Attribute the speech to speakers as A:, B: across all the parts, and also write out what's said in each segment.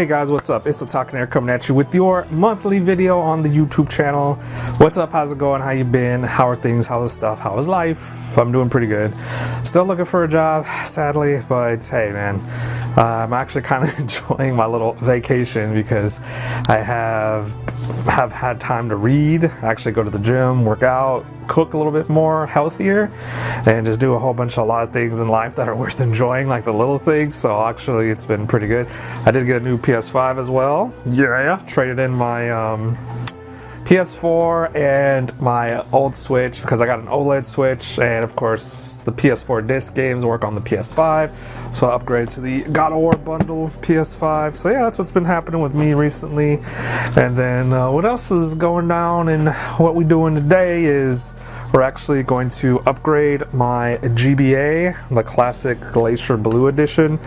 A: Hey guys, what's up? It's Talking Air coming at you with your monthly video on the YouTube channel. What's up? How's it going? How you been? How are things? How's stuff? How is life? I'm doing pretty good. Still looking for a job, sadly, but hey man, I'm actually kind of enjoying my little vacation because I have had time to read, actually go to the gym, work out, cook a little bit more healthier, and just do a lot of things in life that are worth enjoying, like the little things. So actually it's been pretty good. I did get a new PS5 as well. Yeah, traded in my PS4 and my old Switch because I got an OLED Switch, and of course the PS4 disc games work on the PS5, so I upgraded to the God of War bundle PS5. So yeah, that's what's been happening with me recently. And then what else is going down, and what we're doing today is we're actually going to upgrade my GBA, the classic Glacier Blue Edition.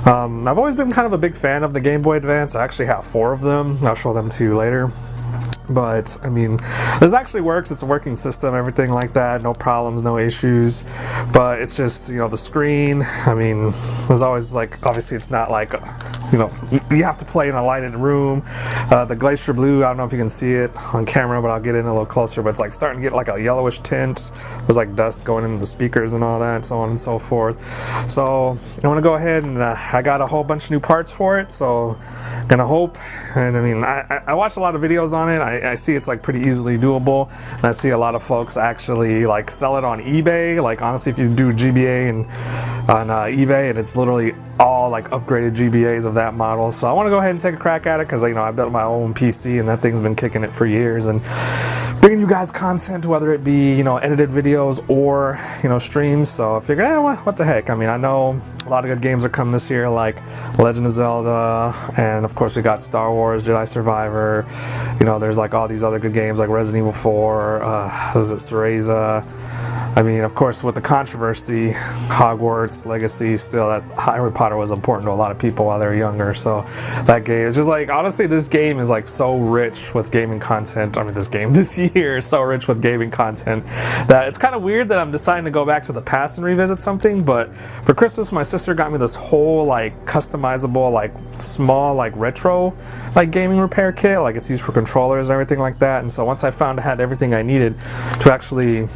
A: I've always been kind of a big fan of the Game Boy Advance. I actually have 4 of them. I'll show them to you later. But I mean, this actually works. It's a working system, everything like that, no problems, no issues. But it's just, you know, the screen, I mean, there's always, like, obviously it's not like, you know, you have to play in a lighted room. The Glacier Blue, I don't know if you can see it on camera, but I'll get in a little closer, but it's like starting to get like a yellowish tint. There's like dust going into the speakers and all that, and so on and so forth. So I want to go ahead and I got a whole bunch of new parts for it, so I'm gonna hope. And I mean, I watched a lot of videos on it. I see it's like pretty easily doable, and I see a lot of folks actually like sell it on eBay. Like honestly, if you do GBA and on eBay, and it's literally all like upgraded GBAs of that model. So I want to go ahead and take a crack at it because, you know, I built my own PC and that thing's been kicking it for years, and bringing you guys content, whether it be, you know, edited videos or, you know, streams. So I figured, what the heck? I mean, I know a lot of good games are coming this year, like Legend of Zelda, and of course we got Star Wars, Jedi Survivor. You know, there's like all these other good games like Resident Evil 4, was it Cereza? I mean, of course, with the controversy, Hogwarts Legacy, still that Harry Potter was important to a lot of people while they were younger. So that game is just like, honestly, this game is like so rich with gaming content. I mean, this year is so rich with gaming content that it's kind of weird that I'm deciding to go back to the past and revisit something. But for Christmas, my sister got me this whole like customizable, like small, like retro, like gaming repair kit. Like it's used for controllers and everything like that. And so once I found I had everything I needed to actually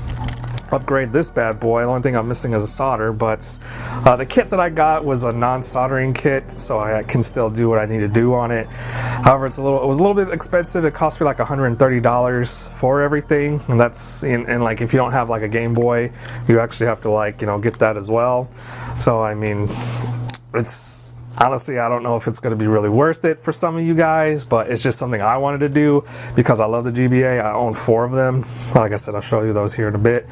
A: upgrade this bad boy, the only thing I'm missing is a solder, but the kit that I got was a non-soldering kit, so I can still do what I need to do on it. However, it was a little bit expensive. It cost me like $130 for everything, and that's and like if you don't have like a Game Boy, you actually have to, like, you know, get that as well. So I mean, it's honestly, I don't know if it's going to be really worth it for some of you guys, but it's just something I wanted to do because I love the GBA. I own 4 of them. Like I said, I'll show you those here in a bit.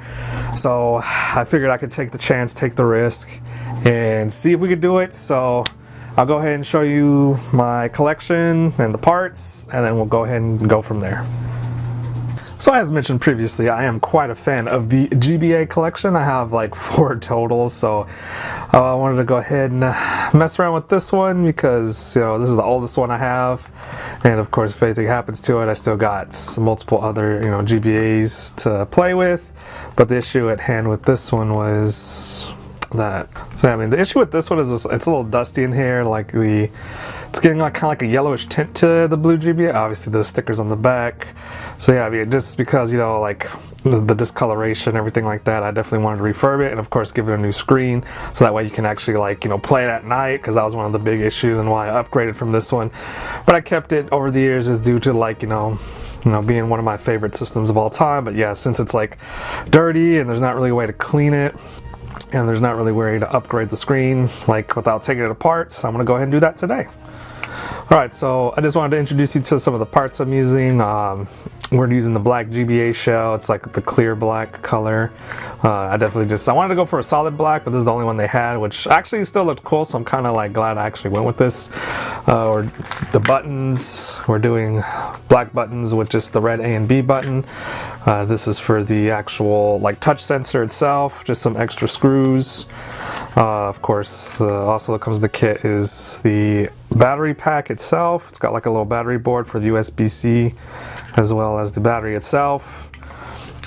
A: So I figured I could take the chance, take the risk, and see if we could do it. So I'll go ahead and show you my collection and the parts, and then we'll go ahead and go from there. So as mentioned previously, I am quite a fan of the GBA collection. I have like 4 total, so I wanted to go ahead and mess around with this one because, you know, this is the oldest one I have, and of course if anything happens to it, I still got multiple other, you know, GBAs to play with. But the issue at hand with this one was that, so I mean, the issue with this one is it's a little dusty in here. Like it's getting like kind of like a yellowish tint to the blue GBA. Obviously the stickers on the back. So yeah, I mean, just because, you know, like the discoloration, everything like that, I definitely wanted to refurb it, and of course give it a new screen so that way you can actually, like, you know, play it at night, because that was one of the big issues and why I upgraded from this one. But I kept it over the years just due to, like, you know, being one of my favorite systems of all time. But yeah, since it's like dirty and there's not really a way to clean it, and there's not really a way to upgrade the screen like without taking it apart, so I'm gonna go ahead and do that today. Alright, so I just wanted to introduce you to some of the parts I'm using. We're using the black GBA shell. It's like the clear black color. I wanted to go for a solid black, but this is the only one they had, which actually still looked cool, so I'm kind of like glad I actually went with this. Or the buttons, we're doing black buttons with just the red A and B button. This is for the actual like touch sensor itself, just some extra screws. Of course, also that comes with the kit is the battery pack itself. It's got like a little battery board for the USB-C, as well as the battery itself.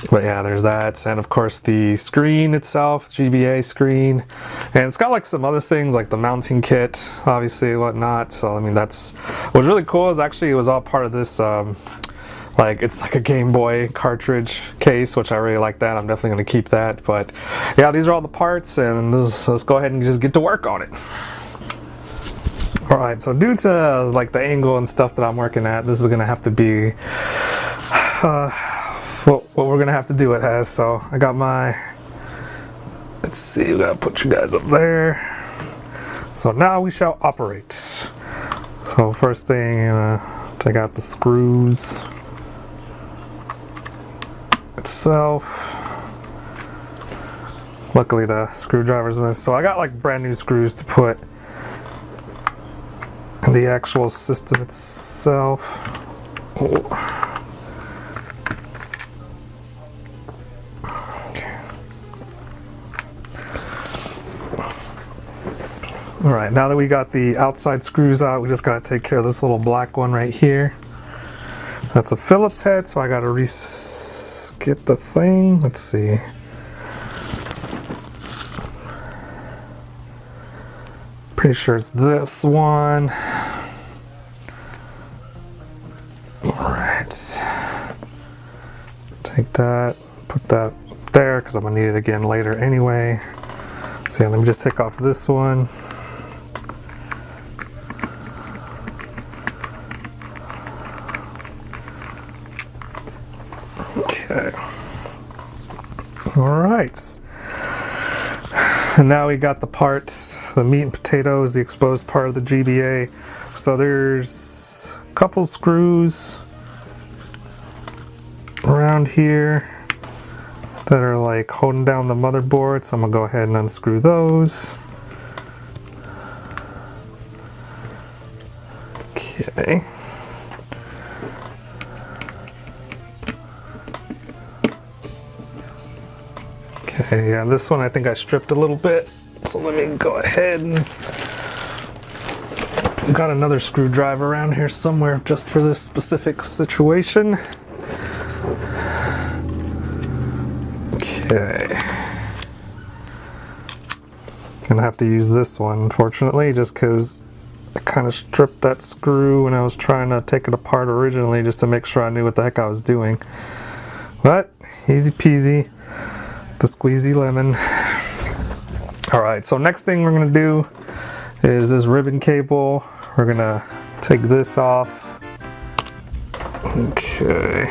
A: But yeah, there's that, and of course the screen itself, GBA screen, and it's got like some other things like the mounting kit, obviously, whatnot. So I mean, that's what's really cool is actually it was all part of this. Like it's like a Game Boy cartridge case, which I really like that. I'm definitely going to keep that. But yeah, these are all the parts, and let's go ahead and just get to work on it. All right, so due to like the angle and stuff that I'm working at, this is going to have to be what we're gonna have to do it as. So I got my, let's see, we gotta put you guys up there. So now we shall operate. So first thing, take out the screws itself. Luckily the screwdriver's missed, so I got like brand new screws to put in the actual system itself. Oh. Alright, now that we got the outside screws out, we just gotta take care of this little black one right here. That's a Phillips head, so I gotta get the thing. Let's see. Pretty sure it's this one. Alright. Take that, put that there, because I'm gonna need it again later anyway. So yeah, let me just take off this one. Okay. All right. And now we got the parts, the meat and potatoes, the exposed part of the GBA. So there's a couple screws around here that are like holding down the motherboard. So I'm gonna go ahead and unscrew those. Okay. Okay, yeah, this one I think I stripped a little bit, so let me go ahead and got another screwdriver around here somewhere just for this specific situation. Okay. Gonna have to use this one, unfortunately, just because I kind of stripped that screw when I was trying to take it apart originally, just to make sure I knew what the heck I was doing. But easy peasy. The squeezy lemon. Alright, so next thing we're going to do is this ribbon cable. We're going to take this off. Okay.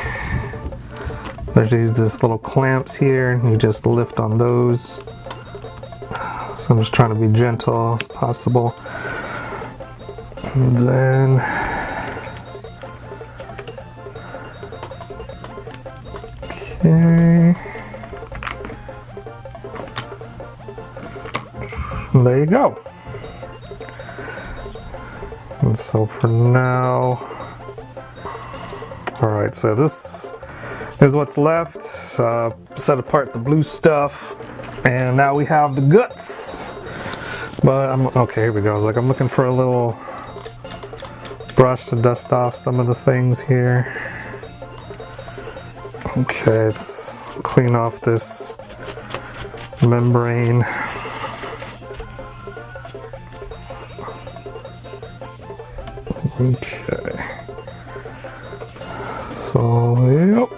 A: There's these little clamps here, and you just lift on those. So I'm just trying to be gentle as possible. And then okay. And there you go. And so for now, all right, so this is what's left. Set apart the blue stuff, and now we have the guts. But okay, here we go. It's like I'm looking for a little brush to dust off some of the things here. Okay, let's clean off this membrane. Okay, so yep.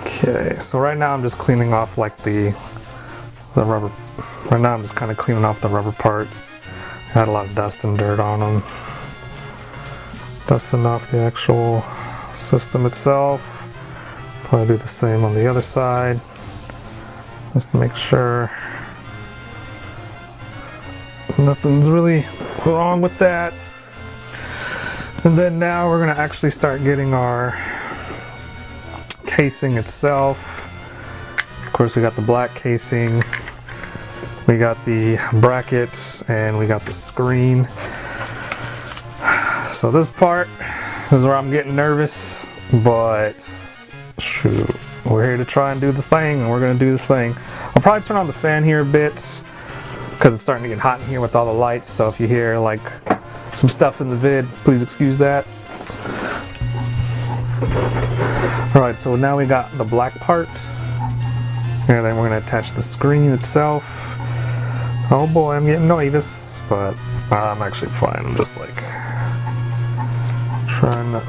A: Okay, so right now I'm just cleaning off like the rubber. Right now I'm just kind of cleaning off the rubber parts. Had a lot of dust and dirt on them. Dusting off the actual system itself. Probably do the same on the other side, just to make sure nothing's really wrong with that. And then now we're gonna actually start getting our casing itself. Of course, we got the black casing, we got the brackets, and we got the screen. So this part is where I'm getting nervous, but shoot, we're here to try and do the thing, and we're gonna do the thing. I'll probably turn on the fan here a bit because it's starting to get hot in here with all the lights. So if you hear like some stuff in the vid. Please excuse that. Alright, so now we got the black part. And then we're going to attach the screen itself. Oh boy, I'm getting nervous, but I'm actually fine. I'm just like trying to,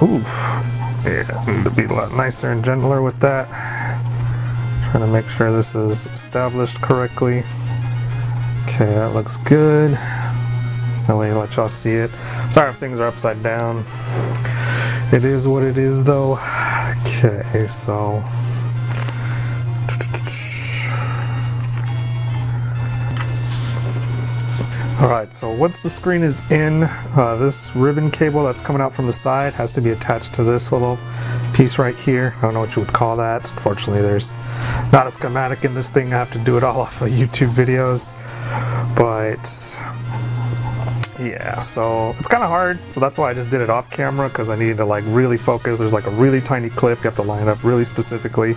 A: yeah, need to be a lot nicer and gentler with that. Trying to make sure this is established correctly. Okay, that looks good. That way, let y'all see it. Sorry if things are upside down. It is what it is, though. Okay, so. Alright, so once the screen is in, this ribbon cable that's coming out from the side has to be attached to this little piece right here. I don't know what you would call that. Unfortunately, there's not a schematic in this thing. I have to do it all off of YouTube videos. But yeah, so it's kind of hard. So that's why I just did it off camera, because I needed to like really focus. There's like a really tiny clip. You have to line it up really specifically.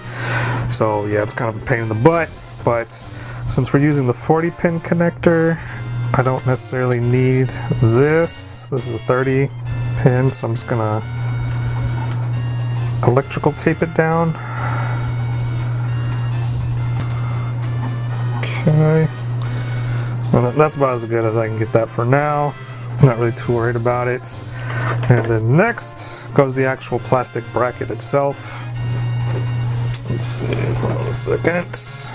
A: So yeah, it's kind of a pain in the butt. But since we're using the 40 pin connector, I don't necessarily need this. This is a 30 pin, so I'm just gonna electrical tape it down. Okay. Well, that's about as good as I can get that for now. I'm not really too worried about it. And then next goes the actual plastic bracket itself. Let's see, hold on a second.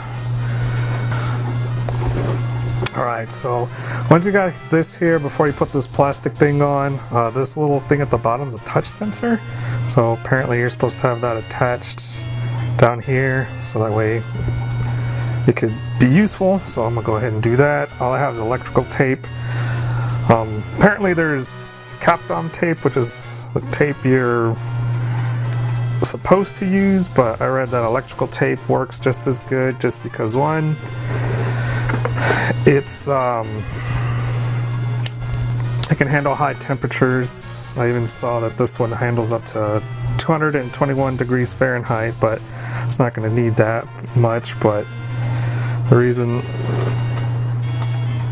A: Alright, so once you got this here, before you put this plastic thing on, this little thing at the bottom is a touch sensor. So apparently you're supposed to have that attached down here, so that way it could be useful. So I'm going to go ahead and do that. All I have is electrical tape. Apparently there's Capcom tape, which is the tape you're supposed to use, but I read that electrical tape works just as good, just because one, it's it can handle high temperatures. I even saw that this one handles up to 221 degrees Fahrenheit, but it's not going to need that much. But the reason,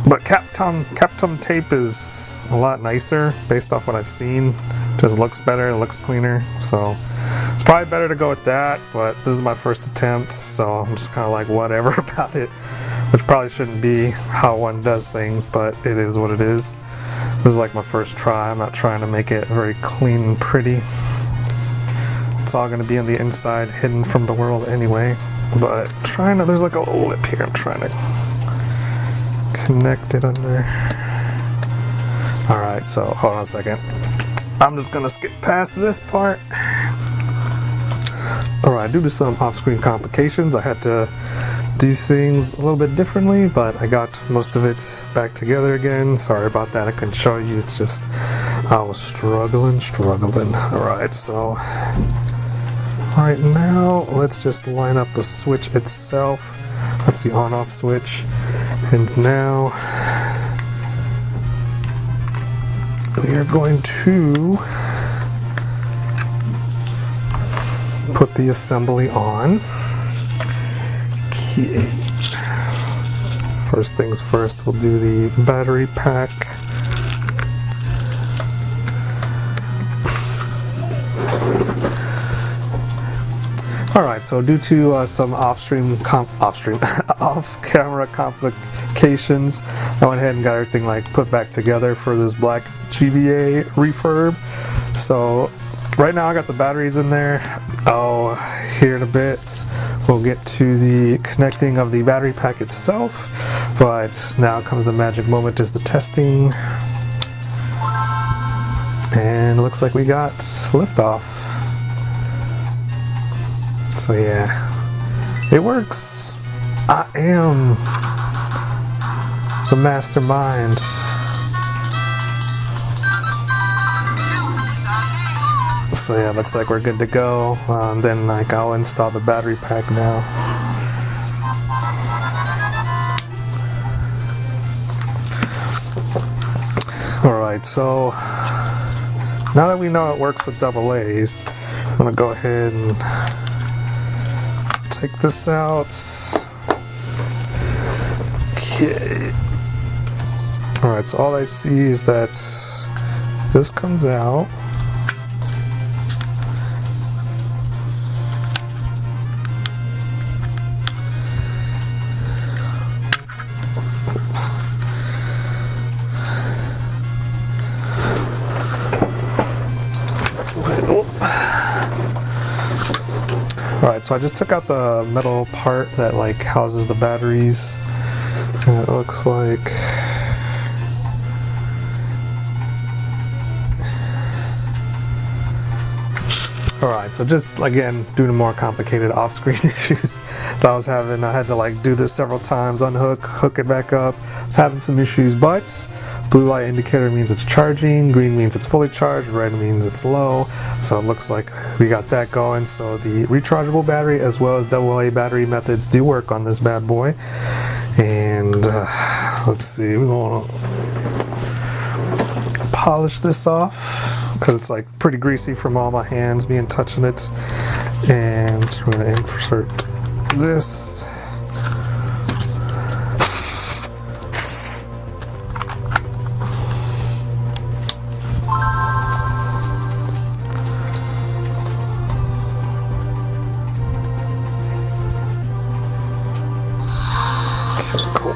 A: but Capcom tape is a lot nicer based off what I've seen. Just looks better, it looks cleaner, so it's probably better to go with that. But this is my first attempt, so I'm just kind of like whatever about it, which probably shouldn't be how one does things, but it is what it is. This is like my first try. I'm not trying to make it very clean and pretty. It's all going to be on the inside, hidden from the world anyway. But trying to, there's like a little lip here. I'm trying to connect it under. Alright, so hold on a second. I'm just going to skip past this part. Alright, due to some off-screen complications, I had to do things a little bit differently, but I got most of it back together again. Sorry about that, I couldn't show you. It's just I was struggling. Alright, so right now let's just line up the switch itself. That's the on-off switch. And now we are going to put the assembly on. Okay. First things first, we'll do the battery pack. Alright, so due to some off-camera complications, I went ahead and got everything like put back together for this black GBA refurb. So right now I got the batteries in there. Here in a bit we'll get to the connecting of the battery pack itself, but now comes the magic moment, is the testing. And it looks like we got liftoff. So yeah, it works. I am the mastermind. So yeah, looks like we're good to go. Then like I'll install the battery pack now. Alright, so now that we know it works with AA's, I'm gonna go ahead and take this out. Okay. Alright, so all I see is that this comes out. Alright, so I just took out the metal part that like houses the batteries, and it looks like alright, so just again due to more complicated off-screen issues that I was having, I had to like do this several times, hook it back up. I was having some issues, but blue light indicator means it's charging, green means it's fully charged, red means it's low. So it looks like we got that going. So the rechargeable battery as well as AA battery methods do work on this bad boy. And let's see, we're going to polish this off because it's like pretty greasy from all my hands being touching it. And we're going to insert this. Cool.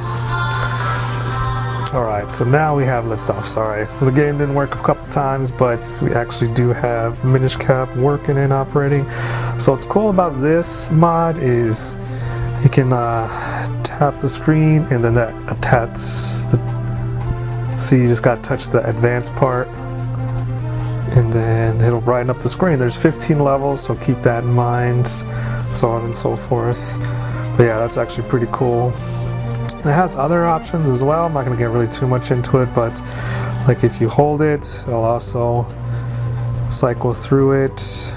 A: Alright, so now we have liftoff. Sorry, the game didn't work a couple times, but we actually do have Minish Cap working and operating. So what's cool about this mod is you can tap the screen and then that attaches the, so you just got to touch the advanced part and then it'll brighten up the screen. There's 15 levels, so keep that in mind, so on and so forth. But yeah, that's actually pretty cool. It has other options as well. I'm not going to get really too much into it, but like if you hold it, it'll also cycle through it.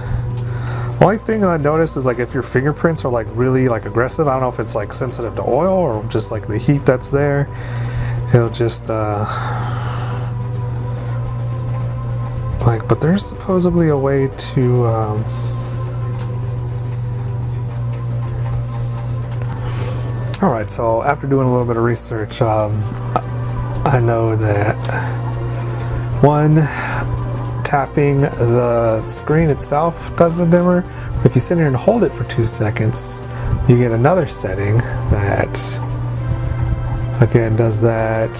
A: Only thing that I noticed is like if your fingerprints are like really like aggressive, I don't know if it's like sensitive to oil or just like the heat that's there, it'll just like, but there's supposedly a way to Alright, so after doing a little bit of research, I know that one, tapping the screen itself does the dimmer. If you sit here and hold it for 2 seconds, you get another setting that again does that.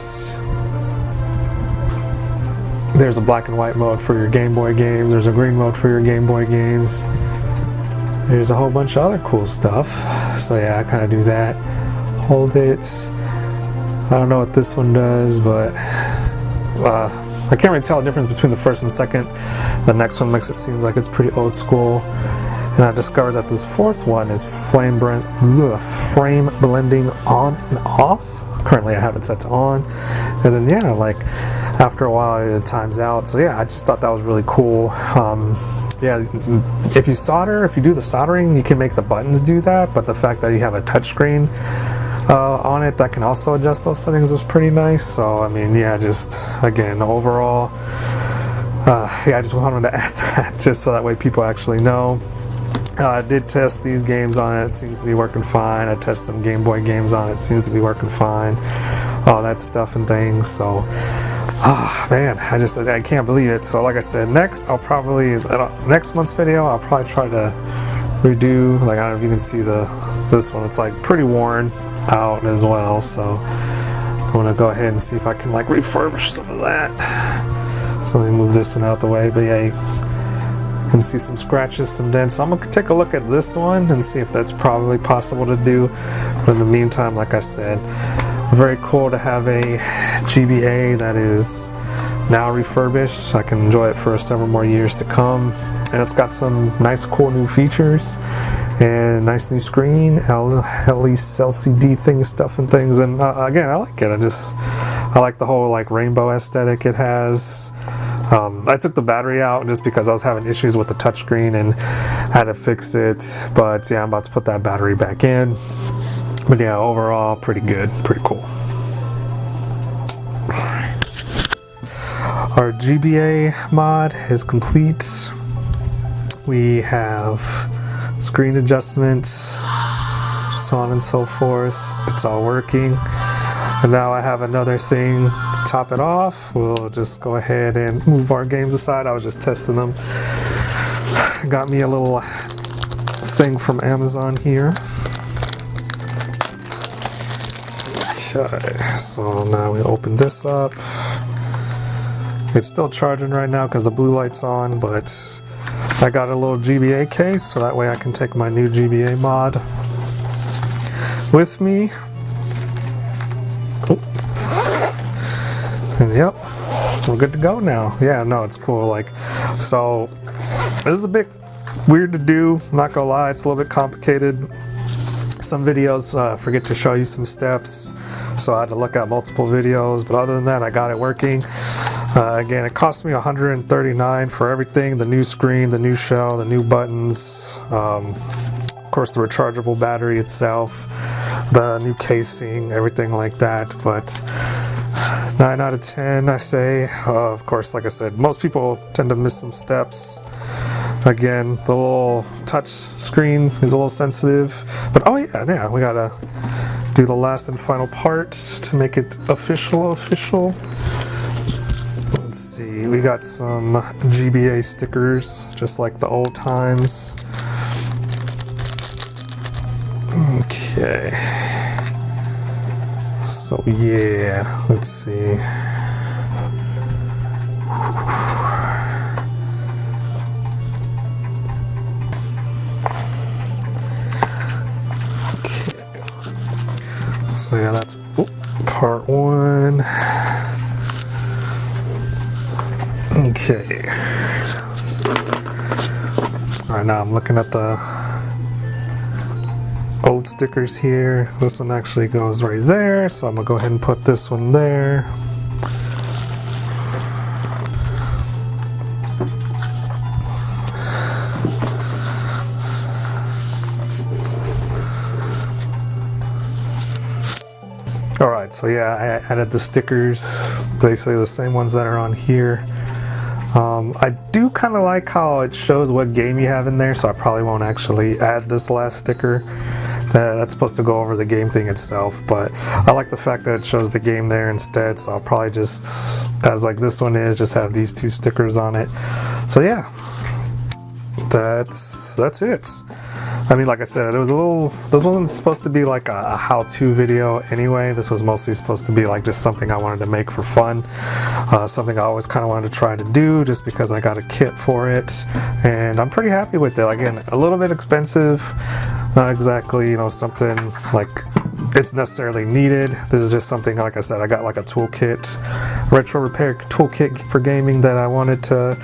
A: There's a black and white mode for your Game Boy games, there's a green mode for your Game Boy games. There's a whole bunch of other cool stuff. So yeah, I kind of do that. Hold it. I don't know what this one does, but I can't really tell the difference between the first and second. The next one makes it seem like it's pretty old school. And I discovered that this fourth one is frame blending on and off. Currently I have it set to on. And then yeah, like after a while it times out. So yeah, I just thought that was really cool. Yeah, if you do the soldering, you can make the buttons do that, but the fact that you have a touchscreen on it that can also adjust those settings was pretty nice. So I mean, yeah, just again overall, yeah, I just wanted to add that just so that way people actually know. I did test these games on it, it seems to be working fine. I tested some Game Boy games on it, it seems to be working fine, all that stuff and things. So man, I can't believe it. So like I said, next month's video I'll probably try to redo, like I don't know if you can see this one, it's like pretty worn out as well, so I'm gonna go ahead and see if I can like refurbish some of that. So let me move this one out the way. But yeah, you can see some scratches, some dents, so I'm gonna take a look at this one and see if that's probably possible to do. But in the meantime, like I said, very cool to have a GBA that is now refurbished. I can enjoy it for several more years to come, and it's got some nice cool new features and nice new screen, LCD stuff and things. And again, I like it. I like the whole like rainbow aesthetic it has. I took the battery out just because I was having issues with the touchscreen and had to fix it. But yeah, I'm about to put that battery back in. But yeah, overall, pretty good, pretty cool. Our GBA mod is complete. We have screen adjustments, so on and so forth. It's all working. And now I have another thing to top it off. We'll just go ahead and move our games aside. I was just testing them. Got me a little thing from Amazon here. Okay, so now we open this up. It's still charging right now because the blue light's on, but I got a little GBA case so that way I can take my new GBA mod with me. And yep, we're good to go now. Yeah, no, it's cool. Like, so this is a bit weird to do, not gonna lie, it's a little bit complicated. Some videos forget to show you some steps, so I had to look at multiple videos, but other than that, I got it working. Again, it cost me $139 for everything, the new screen, the new shell, the new buttons, of course the rechargeable battery itself, the new casing, everything like that. But 9 out of 10, I say. Of course, like I said, most people tend to miss some steps. Again, the little touch screen is a little sensitive, but oh yeah, we gotta do the last and final part to make it official. Let's see, we got some GBA stickers, just like the old times. Okay. So yeah, let's see. So yeah, that's part one. Okay. Alright, now I'm looking at the old stickers here. This one actually goes right there, so I'm gonna go ahead and put this one there. Alright, so yeah, I added the stickers, basically the same ones that are on here. I do kind of like how it shows what game you have in there, so I probably won't actually add this last sticker. That's supposed to go over the game thing itself, but I like the fact that it shows the game there instead, so I'll probably just, as like this one is, just have these two stickers on it. So yeah, that's it. I mean, like I said, it was this wasn't supposed to be like a how-to video anyway. This was mostly supposed to be like just something I wanted to make for fun. Something I always kind of wanted to try to do just because I got a kit for it. And I'm pretty happy with it. Again, a little bit expensive. Not exactly, something like it's necessarily needed. This is just something, like I said, I got like a toolkit, retro repair toolkit for gaming that I wanted to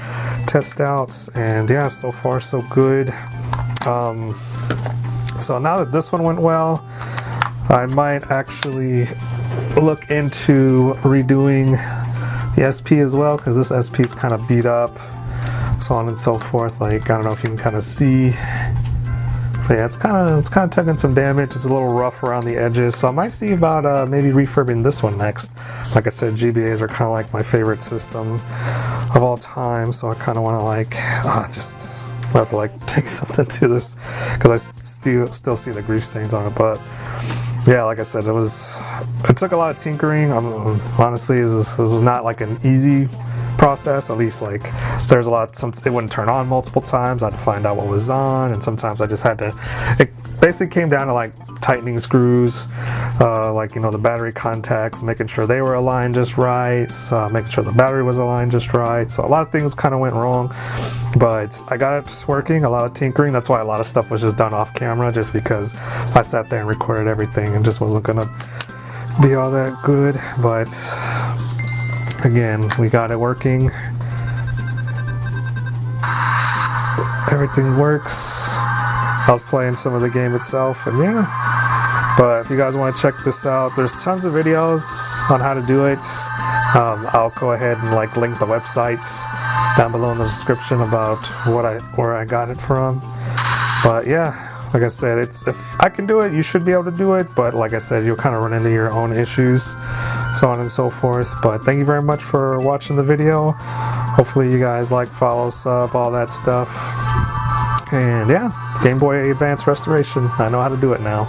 A: test out. And yeah, so far so good. So now that this one went well, I might actually look into redoing the SP as well, because this SP is kind of beat up, so on and so forth. Like, I don't know if you can kind of see, but yeah, it's kind of taking some damage. It's a little rough around the edges, so I might see about maybe refurbing this one next. Like I said, GBAs are kind of like my favorite system of all time, so I kind of want to like I have to like take something to this because I still see the grease stains on it. But yeah, like I said, it took a lot of tinkering. Honestly, this was not like an easy process. At least like there's a lot, it wouldn't turn on multiple times. I had to find out what was on, and sometimes I just had to, it basically came down to like tightening screws, like the battery contacts, making sure they were aligned just right, making sure the battery was aligned just right. So a lot of things kind of went wrong, but I got it working. A lot of tinkering. That's why a lot of stuff was just done off camera, just because I sat there and recorded everything and just wasn't gonna be all that good. But again, we got it working. Everything works. I was playing some of the game itself, and yeah. But if you guys want to check this out, there's tons of videos on how to do it. I'll go ahead and like link the websites down below in the description about where I got it from. But yeah, like I said, if I can do it, you should be able to do it. But like I said, you'll kind of run into your own issues, so on and so forth. But thank you very much for watching the video. Hopefully you guys like, follow, sub, all that stuff. And yeah, Game Boy Advance restoration. I know how to do it now.